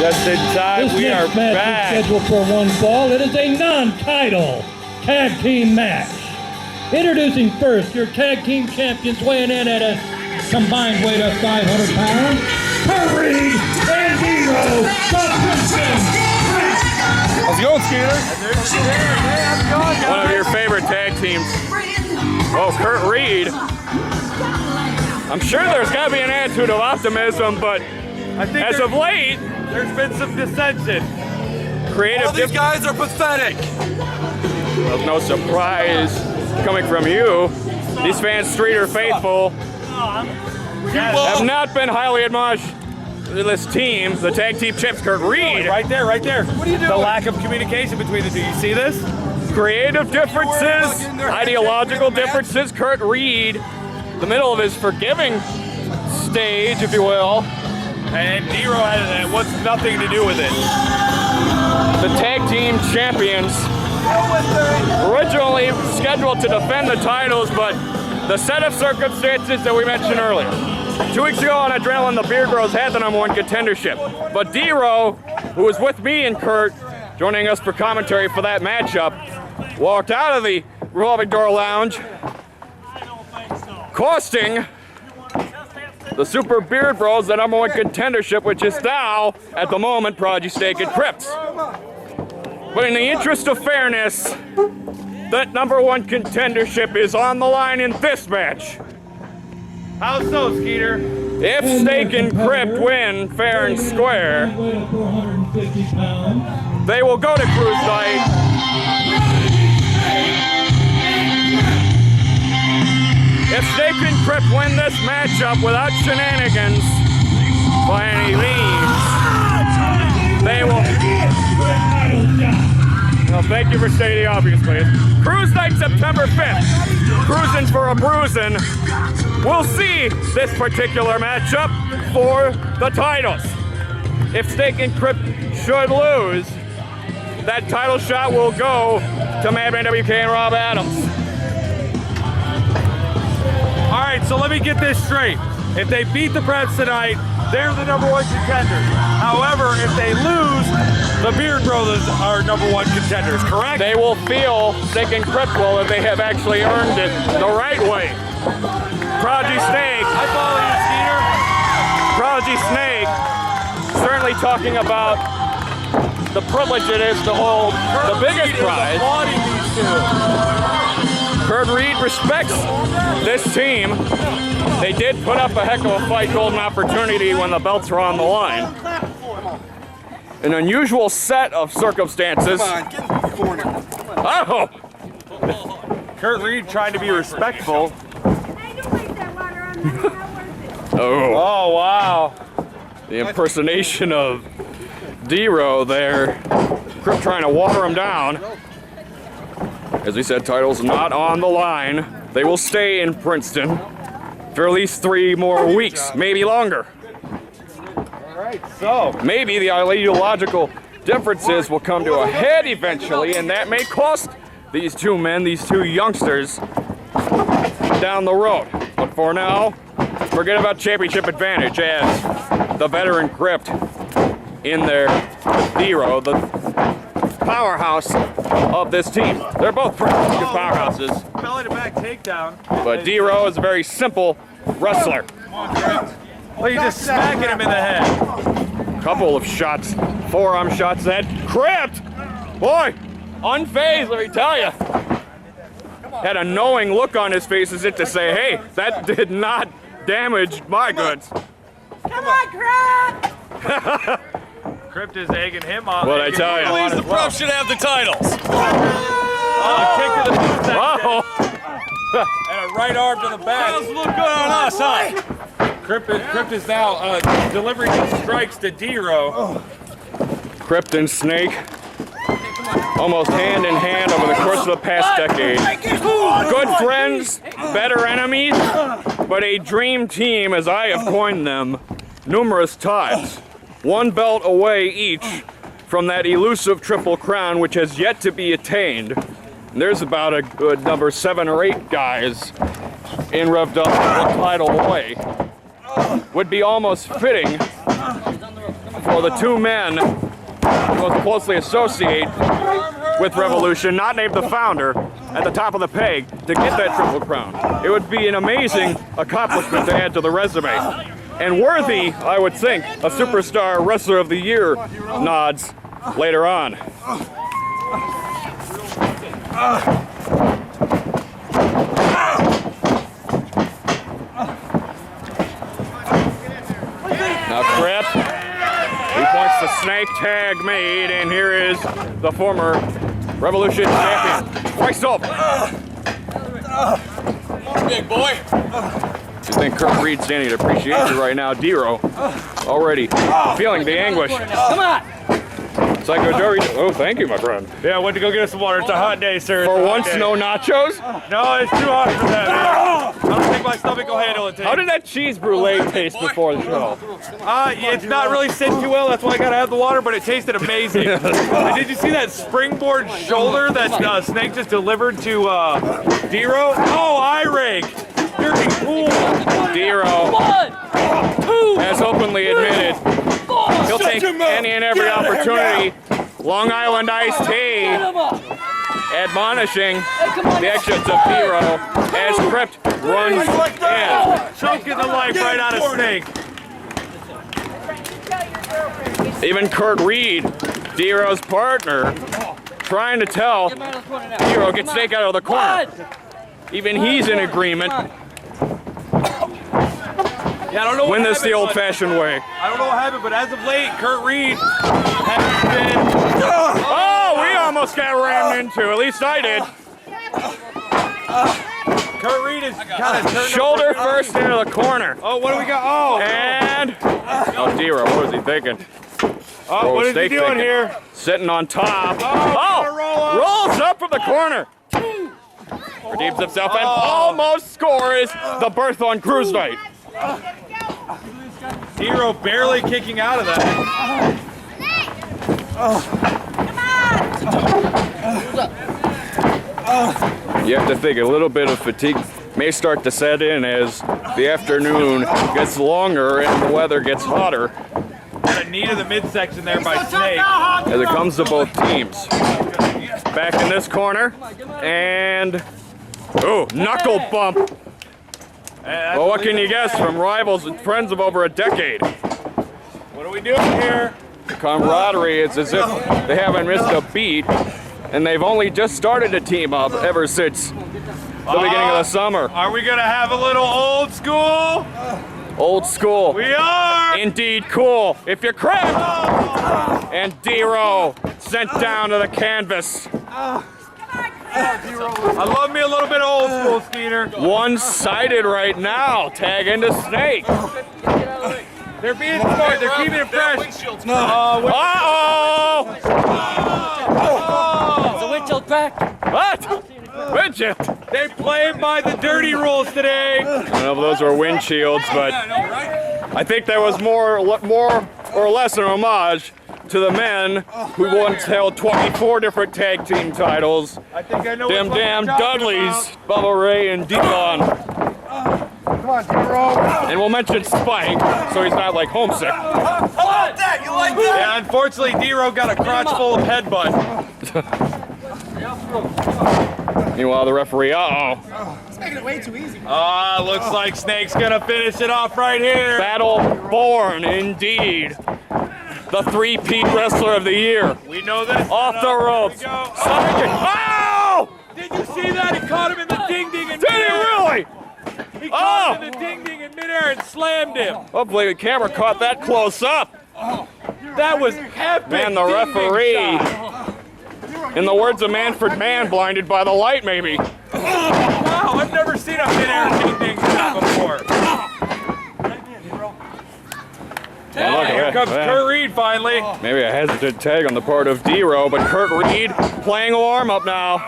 Just in time, This we are next match back. is scheduled for one fall. It is a non-title tag team match. Introducing first your tag team champions weighing in at a combined weight of 500 pounds. Krypt and d-rowe from Princeton. How's it going, Skeeter? One of your favorite tag teams. Oh, Kurt Reed. I'm sure there's got to be an attitude of optimism, but I think as of late, there's been some dissension. creative. All these guys are pathetic. Well, no surprise coming from you. These fans, Street or Faithful, have not been highly admonished. This team, the tag team champs, Kurt Reed. Right there, right there. What are you doing? The lack of communication between the two. You see this? Creative differences, ideological differences. Kurt Reed, the middle of his forgiving stage, if you will. And d-rowe wants nothing to do with it. The tag team champions, originally scheduled to defend the titles, but the set of circumstances that we mentioned earlier. 2 weeks ago on Adrenaline, the Beard Bros had the #1 contendership. But d-rowe, who was with me and Kurt, joining us for commentary for that matchup, walked out of the Revolving Door Lounge, costing the Super Beard Bros the #1 contendership, which is now, at the moment, Prodigy, Snake, and Krypt. But in the interest of fairness, that #1 contendership is on the line in this match. How so, Skeeter? If Snake and Krypt win fair and square, they will go to Cruise Night. If Snake and Krypt win this matchup without shenanigans by any means, they will. Well, thank you for stating the obvious, please. Cruise Night, September 5th. Cruising for a bruising. We'll see this particular matchup for the titles. If Snake and Krypt should lose, that title shot will go to Madman WK and Rob Adams. All right, so let me get this straight. If they beat the Preds tonight, they're the #1 contenders. However, if they lose, the Beard Brothers are #1 contenders, correct? They will feel, Snake and Krypt will, that they have actually earned it the right way. Prodigy Snake. I follow you, Prodigy Snake, certainly talking about the privilege it is to hold the biggest prize. Applauding these two. Kurt Reed respects this team. They did put up a heck of a fight, golden opportunity when the belts were on the line. An unusual set of circumstances. Come on, get in the corner. Oh! Kurt Reed trying to be respectful. Oh. Oh, wow. The impersonation of d-rowe there. Krypt trying to water him down. As we said, titles not on the line. They will stay in Princeton for at least 3 more weeks, maybe longer. All right, so. Maybe the ideological differences will come to a head eventually, and that may cost these two men, these two youngsters, down the road. But for now, forget about championship advantage as the veteran Krypt in there, d-rowe, the powerhouse of this team. They're both pretty good powerhouses, Belly to back takedown. but d-rowe is a very simple wrestler. Well, you just smacking him in the head. Couple of shots, forearm shots that Krypt, boy, unfazed, let me tell you. Had a knowing look on his face as if to say, hey, that did not damage my goods. Come on, Krypt! Krypt is egging him on. What'd I tell you? Believes the Well. should have the titles. Kick to the face. Whoa. And a right arm to the back. How's it look good on us, huh? Krypt is now delivering these strikes to d-rowe. Krypt and Snake, almost hand in hand over the course of the past decade. Good friends, better enemies, but a dream team as I have coined them numerous times. 1 belt away each from that elusive Triple Crown which has yet to be attained. And there's about a good number 7 or 8 guys in revved up one title away. Would be almost fitting for the two men most closely associate with Revolution, not named the founder, at the top of the peg to get that Triple Crown. It would be an amazing accomplishment to add to the resume. And worthy, I would think, a Superstar Wrestler of the Year nods later on. Now Krypt, he points to Snake, tag made, and here is the former Revolution champion. Twice up. Big boy. You think Kurt Reed's standing to appreciate you right now, d-rowe, already feeling the anguish. Come on. Psycho Joey, oh, thank you, my friend. Yeah, I went to go get us some water. It's a hot day, sir. For once, no nachos? No, it's too hot for that. I don't think my stomach will handle it today. How did that cheese brulee taste before the show? It's not really sitting too well. That's why I gotta have the water, but it tasted amazing. And did you see that springboard shoulder that Snake just delivered to d-rowe? Oh, eye rake. Dirty fool. d-rowe has openly admitted he'll take any and every opportunity. Long Island iced tea admonishing the actions of d-rowe as Krypt runs in. Choking the life right out of Snake. Even Kurt Reed, d-rowe's partner, trying to tell d-rowe get Snake out of the corner. Even he's in agreement. Yeah, I don't know. Win this the happened, old-fashioned way. I don't know what happened, but as of late, Kurt Reed has been. Oh, we almost got rammed into. At least I did. Kurt Reed is kind of turned Shoulder up first into the corner. Oh, what do we got? Oh, And oh, d-rowe, what was he thinking? oh what is he Snake doing thinking. here? Sitting on top. gotta roll up. Rolls up from the corner. Redeems himself and almost scores the berth on cruise night. d-rowe barely kicking out of that. You have to think a little bit of fatigue may start to set in as the afternoon gets longer and the weather gets hotter Got a knee to the midsection there by Snake. as it comes to both teams. Back in this corner and oh, knuckle bump. Well, what can you guess from rivals and friends of over a decade? What are we doing here? The camaraderie is as if they haven't missed a beat, and they've only just started to team up ever since the beginning of the summer. Are we gonna have a little old school? Old school. We are. Indeed cool. If you're Krypt and d-rowe sent down to the canvas. I love me a little bit of old school, Skeeter. One-sided right now. Tag into Snake. They're being smart. They're keeping it fresh. Uh-oh! The windshield cracked. What? Windshield. They played by the dirty rules today. I don't know if those were windshields, but I think that was more or less an homage to the men who once held 24 different tag team titles. I think I know Them what damn you're talking Dudleys, Bubba Ray and D-Von. Come on, d-rowe. And we'll mention Spike, so he's not like homesick. Yeah, unfortunately, d-rowe got a crotch full of headbutt. Meanwhile, the referee, uh-oh. Looks like Snake's gonna finish it off right here. Battle born, indeed. The three-peat wrestler of the year. We know this. Off the ropes. Here we go. Oh! Did you see that? He caught him in the ding-ding in Did he midair. really? He caught him in the ding-ding in midair and slammed him. Hopefully the camera caught that close up. That was epic. Man, the ding-ding referee, shot. in the words of Manfred Mann, blinded by the light, maybe. Wow, I've never seen a midair ding-ding shot before. Oh, look at Here that. comes Kurt Reed finally. Maybe a hesitant tag on the part of d-rowe, but Kurt Reed playing warm-up now.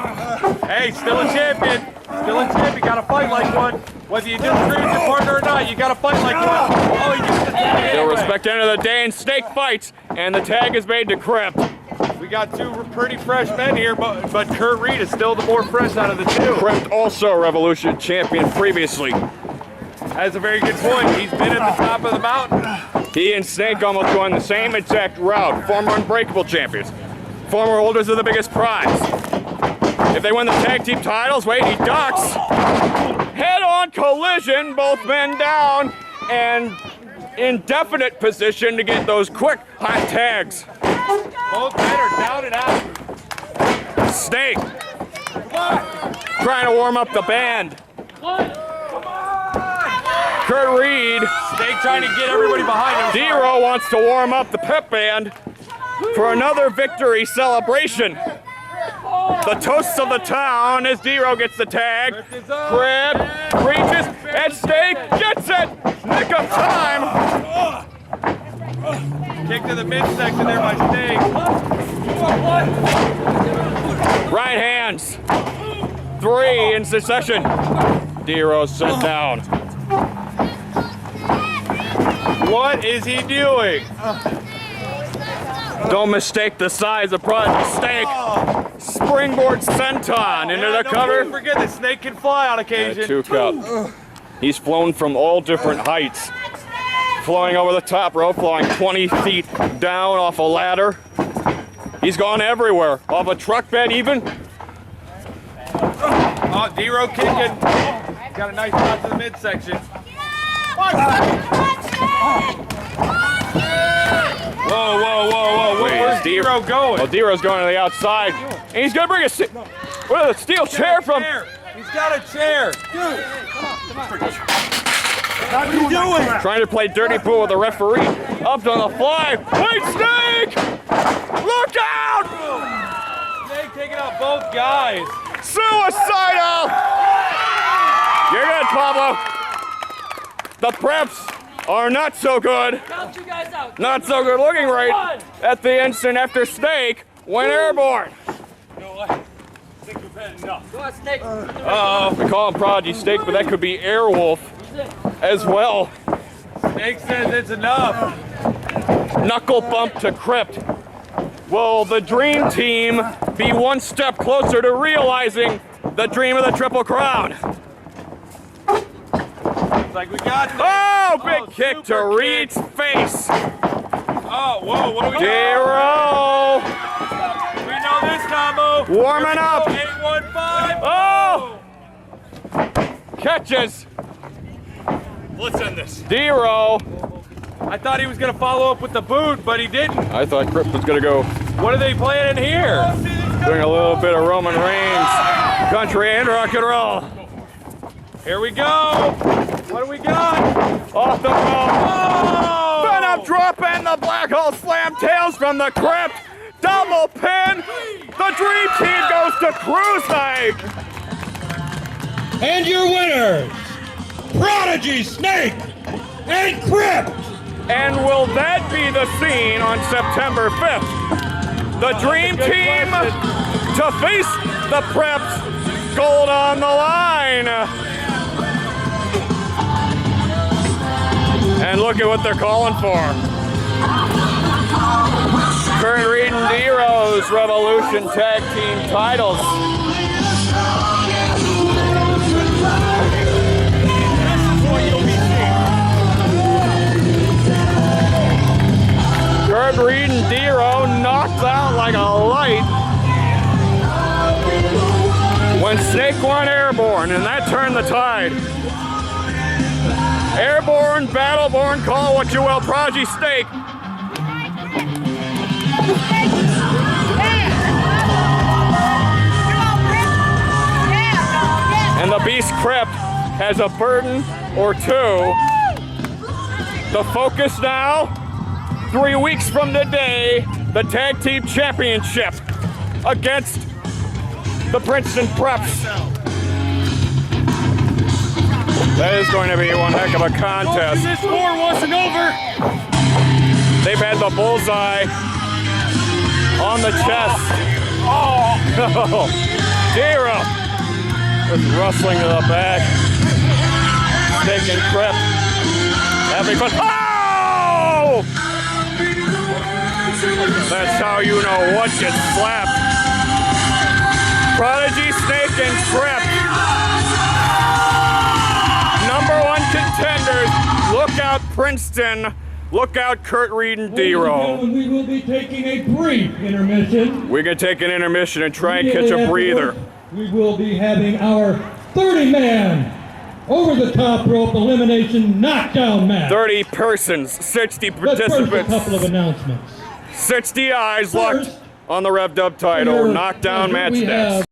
Hey, still a champion. Still a champion. Gotta fight like one. Whether you disagree with your partner or not, you gotta fight like one. Oh, he gets the tag They'll anyway. respect end of the day, and Snake fights, and the tag is made to Krypt. We got two pretty fresh men here, but Kurt Reed is still the more fresh out of the two. Krypt also Revolution champion previously. That's a very good point. He's been at the top of the mountain. He and Snake almost go on the same exact route. Former Unbreakable champions. Former holders of the biggest prize. If they win the tag team titles, wait, he ducks. Head-on collision, both men down, and indefinite position to get those quick hot tags. Both men are down and out. Snake trying to warm up the band. Kurt Reed, Snake trying to get everybody behind him. d-rowe wants to warm up the pep band for another victory celebration. The toast of the town as d-rowe gets the tag. Krypt reaches and Snake gets it. Nick of time. Kick to the midsection there by Snake. Right hands. 3 in succession. d-rowe sent down. What is he doing? Don't mistake the size of Prodigy. Snake. Springboard senton into the cover. Don't forget that Snake can fly on occasion. 2 count. He's flown from all different heights. Flowing over the top rope, flowing 20 feet down off a ladder. He's gone everywhere. Off a truck bed even. Oh, d-rowe kicking. Got a nice shot to the midsection. Whoa, whoa, whoa, whoa. Where's d-rowe going? Well, d-rowe's going to the outside. And he's going to bring a steel chair from... He's got a chair. What are you doing? Trying to play dirty pool with the referee. Up on the fly. Wait, Snake! Look out! Snake taking out both guys. Suicidal! You're good, Pablo. The preps are not so good. Count you guys out. Not so good looking right at the instant after Snake went airborne. Go on, Snake. We call him Prodigy Snake, but that could be Airwolf as well. Snake says it's enough. Knuckle bump to Krypt. Will the Dream Team be one step closer to realizing the dream of the Triple Crown? It's like we got this. Oh, big kick to super Reed's face. Oh, whoa, what do we got? d-rowe We know this combo. warming up. 815. Oh! Catches Let's end this. d-rowe. I thought he was going to follow up with the boot, but he didn't. I thought Krypt was going to go What are they playing in here? doing a little bit of Roman Reigns, country and rock and roll. Here we go. What do we got? Off the rope. Oh! Venom drop and the black hole slam tails from the Krypt. Double pin. The Dream Team goes to cruise hike. And your winners, Prodigy Snake and Krypt. And will that be the scene on September 5th? The Dream Team to face the Preps. Gold on the line. And look at what they're calling for. Kurt Reed and d-rowe's Revolution Tag Team titles. Kurt Reed and d-rowe knocked out like a light when Snake went airborne, and that turned the tide. Airborne, battleborn, call what you will, Prodigy Snake. And the Beast Krypt has a burden or two. The focus now, 3 weeks from today, the Tag Team Championship against the Princeton Preps. That is going to be one heck of a contest. This war wasn't over. They've had the bullseye on the chest. Oh, d-rowe just rustling to the back. Snake and Krypt having fun. Oh! That's how you know what gets slapped. Prodigy, Snake, and Krypt. #1 contenders. Look out, Princeton. Look out, Kurt Reed and Ladies and d-rowe. gentlemen, we will be taking a brief intermission. We're going to take an intermission and try and catch a breather. We will be having our 30-man over-the-top rope elimination knockdown match. 30 persons, 60 But first, a participants, couple of announcements. 60 eyes locked First, on the Revved Up title. for your Knockdown pleasure, match we next. have